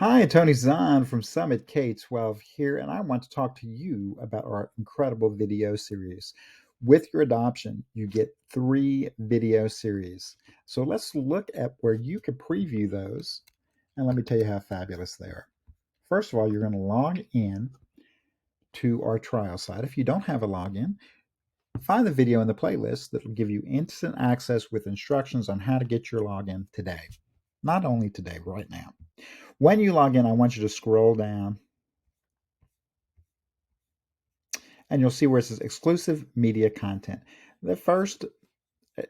Hi, Tony Zahn from Summit K12 here, and I want to talk to you about our incredible video series. With your adoption, you get 3 video series. So let's look at where you can preview those, and let me tell you how fabulous they are. First of all, you're going to log in to our trial site. If you don't have a login, find the video in the playlist that will give you instant access with instructions on how to get your login today. Not only today, right now. When you log in, I want you to scroll down and you'll see where it says exclusive media content. The first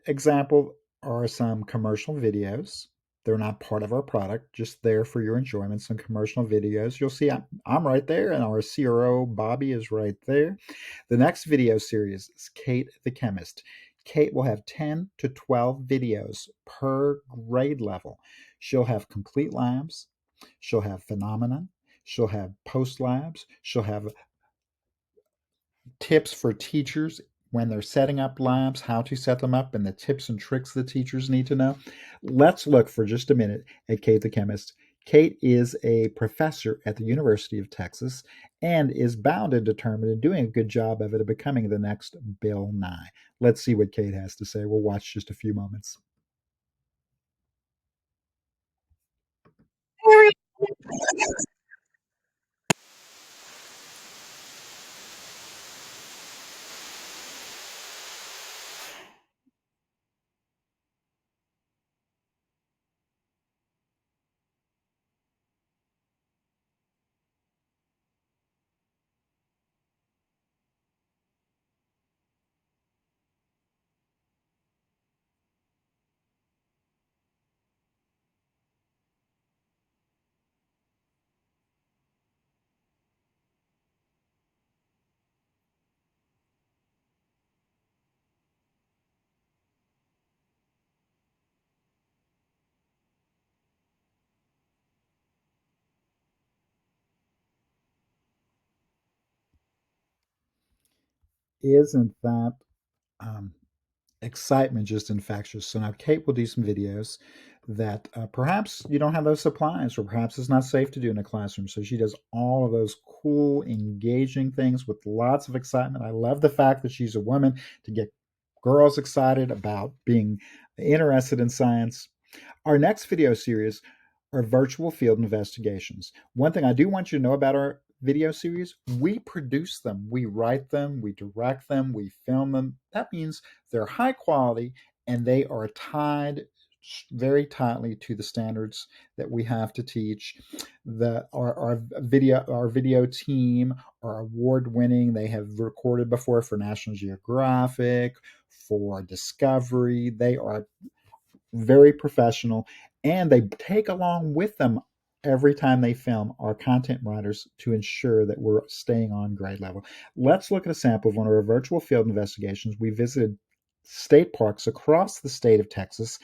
example are some commercial videos. They're not part of our product, just there for your enjoyment. Some commercial videos. You'll see I'm right there, and our CRO, Bobby, is right there. The next video series is Kate the Chemist. Kate will have 10 to 12 videos per grade level. She'll have complete labs, she'll have phenomenon, she'll have post labs, she'll have tips for teachers when they're setting up labs, how to set them up, and the tips and tricks the teachers need to know. Let's look for just a minute at Kate the Chemist. Kate is a professor at the University of Texas and is bound and determined in doing a good job of it of becoming the next Bill Nye. Let's see what Kate has to say. We'll watch just a few moments. Isn't that um, excitement just infectious? So now Kate will do some videos that perhaps you don't have those supplies, or perhaps it's not safe to do in a classroom. So she does all of those cool, engaging things with lots of excitement. I love the fact that she's a woman to get girls excited about being interested in science. Our next video series are virtual field investigations. One thing I do want you to know about our video series, we produce them, we write them, we direct them, we film them. That means they're high quality and they are tied very tightly to the standards that we have to teach. Our video team are award winning. They have recorded before for National Geographic, for Discovery. They are very professional, and they take along with them every time they film our content writers to ensure that we're staying on grade level. Let's look at a sample of one of our virtual field investigations. We visited state parks across the state of Texas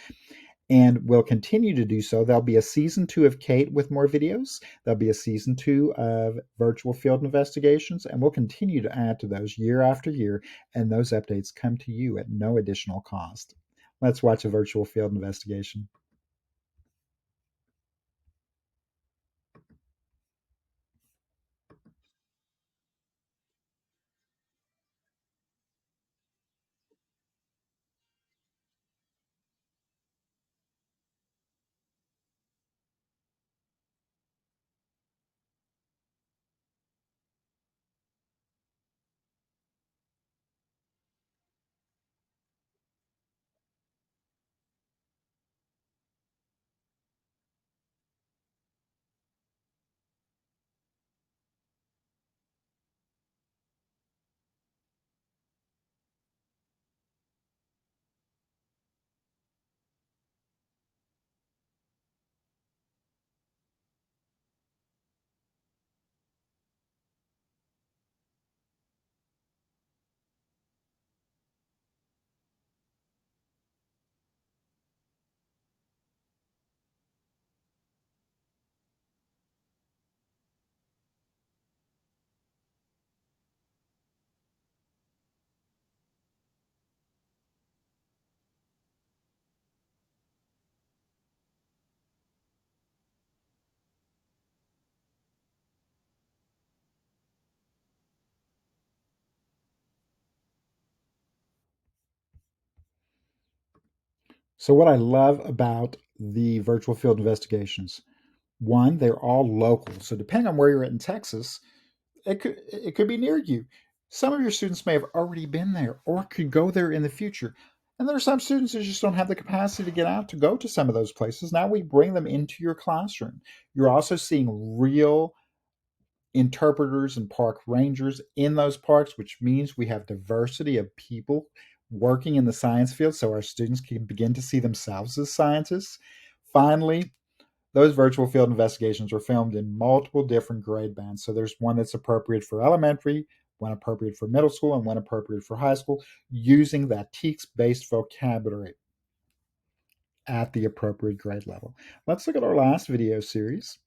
and we'll continue to do so. There'll be a season 2 of Kate with more videos. There'll be a season 2 of virtual field investigations, and we'll continue to add to those year after year. And those updates come to you at no additional cost. Let's watch a virtual field investigation. So what I love about the virtual field investigations, one, they're all local. So depending on where you're at in Texas, it could be near you. Some of your students may have already been there or could go there in the future. And there are some students who just don't have the capacity to get out to go to some of those places. Now we bring them into your classroom. You're also seeing real interpreters and park rangers in those parks, which means we have diversity of people working in the science field so our students can begin to see themselves as scientists. Finally, those virtual field investigations are filmed in multiple different grade bands. So there's one that's appropriate for elementary, one appropriate for middle school, and one appropriate for high school, using that TEKS based vocabulary at the appropriate grade level. Let's look at our last video series.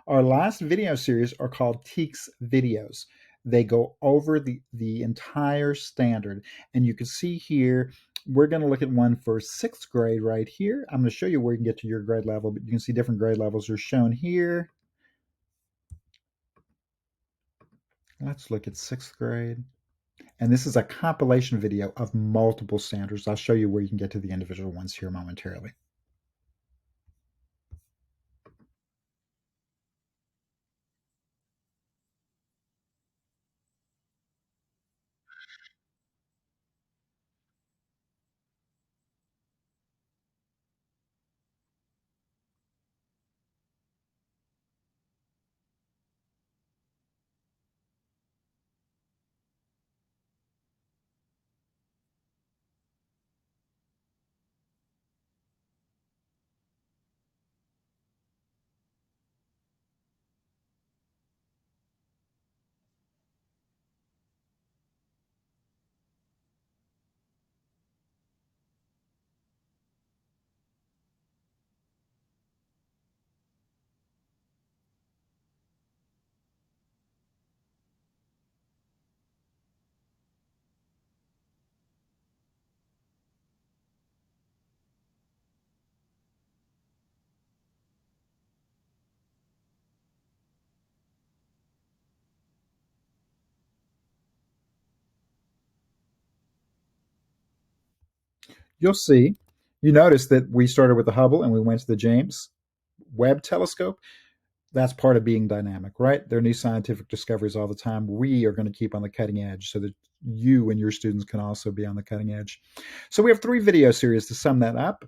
Our last video series are called TEKS videos. They go over the entire standard. And you can see here, we're going to look at one for sixth grade right here. I'm going to show you where you can get to your grade level, but you can see different grade levels are shown here. Let's look at sixth grade. And this is a compilation video of multiple standards. I'll show you where you can get to the individual ones here momentarily. You'll see, you notice that we started with the Hubble and we went to the James Webb telescope. That's part of being dynamic, right? There are new scientific discoveries all the time. We are going to keep on the cutting edge so that you and your students can also be on the cutting edge. So we have 3 video series to sum that up.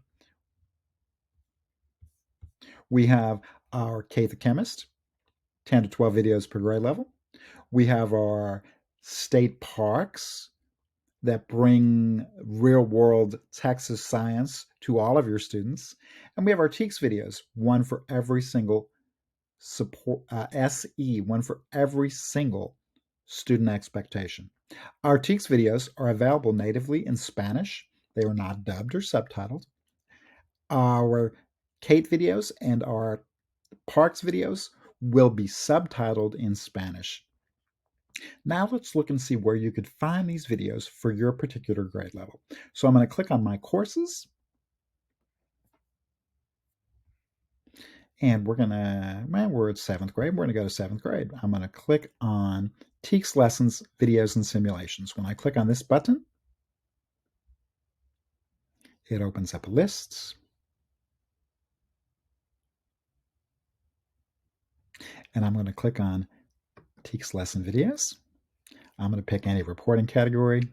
We have our K the Chemist, 10 to 12 videos per grade level. We have our state parks that bring real world Texas science to all of your students. And we have our TEKS videos, one for every single support SE, one for every single student expectation. Our TEKS videos are available natively in Spanish. They are not dubbed or subtitled. Our Kate videos and our Parks videos will be subtitled in Spanish. Now let's look and see where you could find these videos for your particular grade level. So I'm going to click on my courses, and we're at 7th grade. We're going to go to 7th grade. I'm going to click on TEKS lessons, videos, and simulations. When I click on this button, it opens up lists. And I'm going to click on TEKS lesson videos. I'm going to pick any reporting category.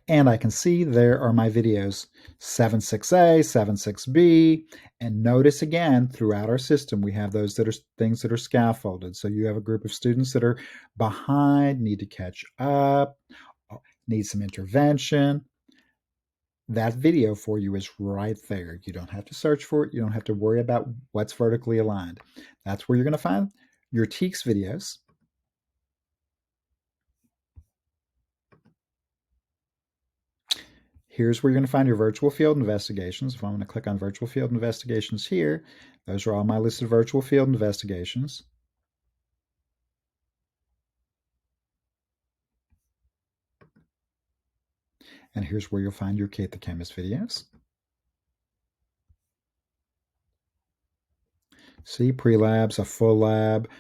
And I can see there are my videos 7.6a, 7.6b. And notice again, throughout our system, we have those that are things that are scaffolded. So you have a group of students that are behind, need to catch up, need some intervention. That video for you is right there. You don't have to search for it. You don't have to worry about what's vertically aligned. That's where you're going to find your TEKS videos. Here's where you're going to find your virtual field investigations. If I'm going to click on virtual field investigations here, those are all my listed virtual field investigations. And here's where you'll find your Kate the Chemist videos. See, pre-labs, a full lab,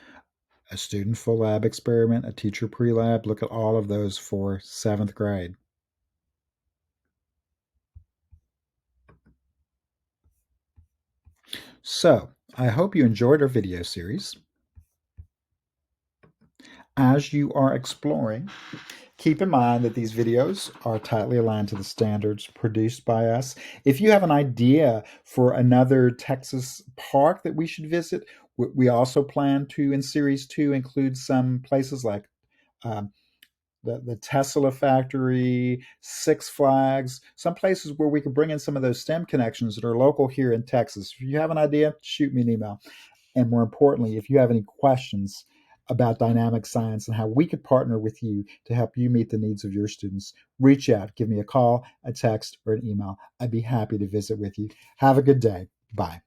a student full lab experiment, a teacher pre-lab. Look at all of those for 7th grade. So, I hope you enjoyed our video series. As you are exploring, keep in mind that these videos are tightly aligned to the standards produced by us. If you have an idea for another Texas park that we should visit, we also plan to, in Series 2, include some places like um, the Tesla factory, Six Flags, some places where we could bring in some of those STEM connections that are local here in Texas. If you have an idea, shoot me an email. And more importantly, if you have any questions about dynamic science and how we could partner with you to help you meet the needs of your students, reach out. Give me a call, a text, or an email. I'd be happy to visit with you. Have a good day. Bye.